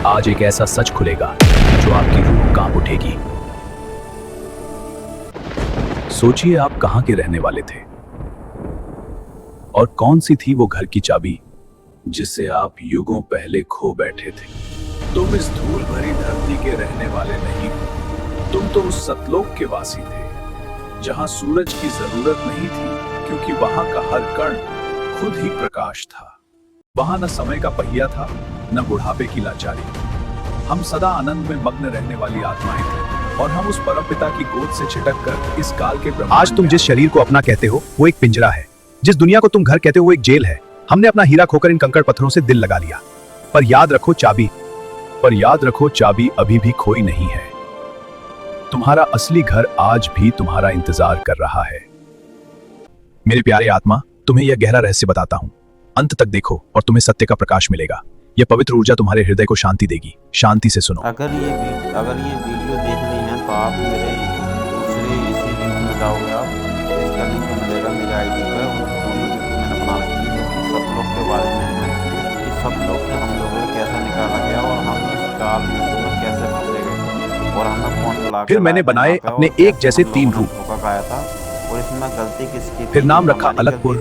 आज एक ऐसा सच खुलेगा जो आपकी रूह कांप उठेगी। सोचिए आप कहां के रहने वाले थे और कौन सी थी वो घर की चाबी जिससे आप युगों पहले खो बैठे थे। तुम इस धूल भरी धरती के रहने वाले नहीं, तुम तो उस सतलोक के वासी थे जहां सूरज की जरूरत नहीं थी, क्योंकि वहां का हर कण खुद ही प्रकाश था। वहां न समय का पहिया था, न बुढ़ापे की लाचारी। हम सदा आनंद में मग्न रहने वाली आत्माएं थे और हम उस परमपिता की गोद से छिटक कर इस काल के आज तुम जिस शरीर को अपना कहते हो वो एक पिंजरा है, जिस दुनिया को तुम घर कहते हो वो एक जेल है। हमने अपना हीरा खोकर इन कंकड़ पत्थरों से दिल लगा लिया, पर याद रखो चाबी अभी भी खोई नहीं है। तुम्हारा असली घर आज भी तुम्हारा इंतजार कर रहा है। मेरे प्यारे आत्मा, तुम्हें यह गहरा रहस्य बताता हूं। अंत तक देखो और तुम्हें सत्य का प्रकाश मिलेगा। यह पवित्र ऊर्जा तुम्हारे हृदय को शांति देगी। शांति से सुनो। अगर ये वीडियो देखनी है तो आप मेरे दूसरे इसी लिंक में जाओगे। आप इसका लिंक मिलेगा मेरे आईडी पर। वो पूरी वीडियो मैंने बना रखी है जो कि सब लोग के बारे में है कि सब लोग से हम लोगों को कैसे निकाला गया और हम इस काल में कैसे फंसे गए और हमें कौन ला। फिर मैंने बनाए अपने एक जैसे 3 रूप गाया था और इसमें गलती किसकी थी? फिर नाम रखा अलगपुर,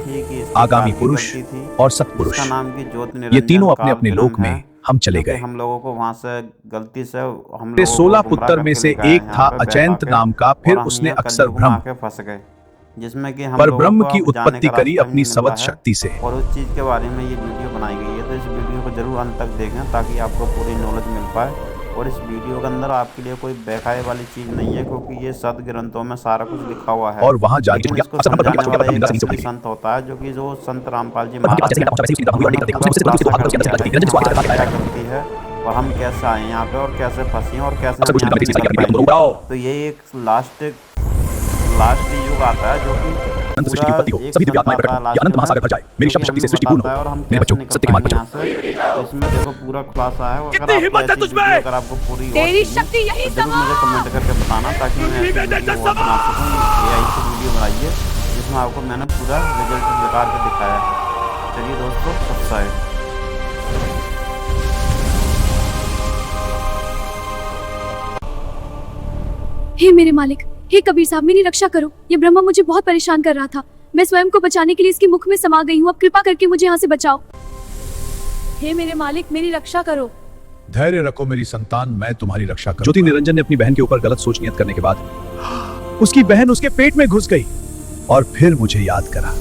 आगामी पुरुष और सतपुरुष। ये तीनों अपने अपने लोक में हम चले गए। हम लोगों को वहां से गलती से हम 16 पुत्र में से एक था अचैंत नाम का। फिर उसने अक्सर ब्रह्म फंस गए, जिसमें कि हम पर ब्रह्म की उत्पत्ति करी अपनी सबद शक्ति से। और उस चीज के बारे में ये वीडियो बनाई गई है, तो इस वीडियो को जरूर अंत तक देखें ताकि आपको पूरी नॉलेज मिल पाए। और इस वीडियो के अंदर आपके लिए कोई बहकाए वाली चीज नहीं है, क्योंकि ये सद ग्रंथों में सारा कुछ लिखा हुआ है। और वहां जाके संत होता है जो कि जो संत रामपाल जी करती है और हम कैसे आए यहाँ पे और कैसे फंसे और कैसे। तो ये एक लास्ट युग आता है जो कि सृष्टि की उत्पत्ति हो, सभी दिव्य आत्माएं प्रकट हो, ये अनंत महासागर भर जाए, मेरी शब्द शक्ति से सृष्टि पूर्ण हो। मेरे बच्चों, सत्य के मार्ग पर चलो। इसमें देखो पूरा खुलासा है। अगर आपको पूरी तेरी शक्ति यही जरूर मुझे कमेंट करके बताना ताकि मैं वीडियो बना सकूं। AI से वीडियो बनाइए जिसमें आपको मैंने पूरा रिजल्ट निकाल के दिखाया है। चलिए दोस्तों, सब्सक्राइब। हे मेरे मालिक, हे कबीर साहब, मेरी रक्षा करो। ये ब्रह्मा मुझे बहुत परेशान कर रहा था। मैं स्वयं को बचाने के लिए इसके मुख में समा गई हूँ। अब कृपा करके मुझे यहाँ से बचाओ। हे मेरे मालिक, मेरी रक्षा करो। धैर्य रखो मेरी संतान, मैं तुम्हारी रक्षा करूंगा। ज्योति निरंजन ने अपनी बहन के ऊपर गलत सोच नियत करने के बाद उसकी बहन उसके पेट में घुस गई और फिर मुझे याद करा।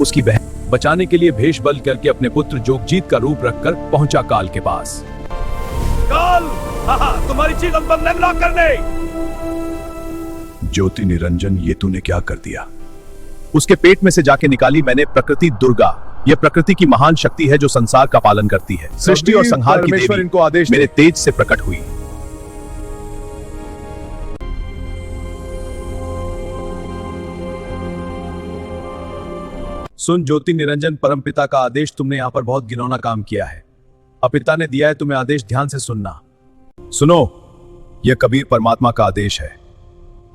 उसकी बहन बचाने के लिए भेष बल करके अपने पुत्र जोगजीत का रूप रखकर पहुंचा काल के पास। काल, तुम्हारी चीज हम पर न करने। ज्योति निरंजन, ये तूने क्या कर दिया? उसके पेट में से जाके निकाली मैंने प्रकृति दुर्गा। यह प्रकृति की महान शक्ति है जो संसार का पालन करती है। सृष्टि और संहार की देवी इनको आदेश मेरे तेज से प्रकट हुई। सुन ज्योति निरंजन, परमपिता का आदेश। तुमने यहाँ पर बहुत घिनौना काम किया है। अपिता ने दिया है तुम्हें आदेश, ध्यान से सुनना। सुनो, यह कबीर परमात्मा का आदेश है।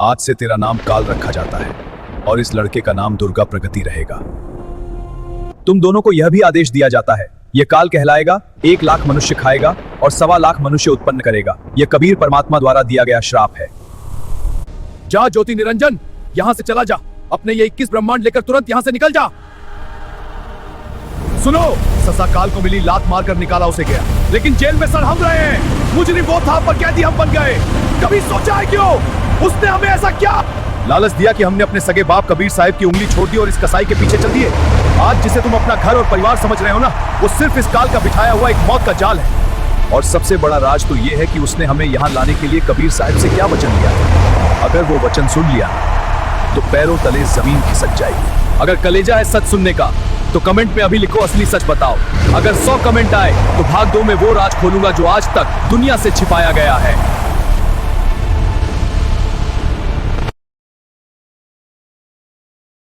आज से तेरा नाम काल रखा जाता है और इस लड़के का नाम दुर्गा प्रगति रहेगा। तुम दोनों को यह भी आदेश दिया जाता है, यह काल कहलाएगा, 1 लाख मनुष्य खाएगा और 1.25 लाख मनुष्य उत्पन्न करेगा। यह कबीर परमात्मा द्वारा दिया गया श्राप है। जा ज्योति निरंजन, यहां से चला जा। अपने ये 21 ब्रह्मांड लेकर तुरंत यहां से निकल जा। सुनो, ससा काल को मिली लात मारकर निकाला उसे गया, लेकिन जेल में सर हम रहे हैं। मुजरिम वो था पर कैदी हम बन गए। कभी सोचा है क्यों उसने हमें ऐसा क्या लालच दिया कि हमने अपने सगे बाप कबीर साहब की उंगली छोड़ दी और इस कसाई के पीछे चल दिए। आज जिसे तुम अपना घर और परिवार समझ रहे हो ना, वो सिर्फ इस काल का बिछाया हुआ एक मौत का जाल है। और सबसे बड़ा राज तो ये है कि उसने हमें यहाँ लाने के लिए कबीर साहब से क्या वचन लिया था। अगर वो वचन सुन लिया तो पैरों तले जमीन खिसक जाएगी। अगर कलेजा है सच सुनने का तो कमेंट में अभी लिखो असली सच बताओ। अगर 100 कमेंट आए तो भाग 2 में वो राज खोलूंगा जो आज तक दुनिया से छिपाया गया है।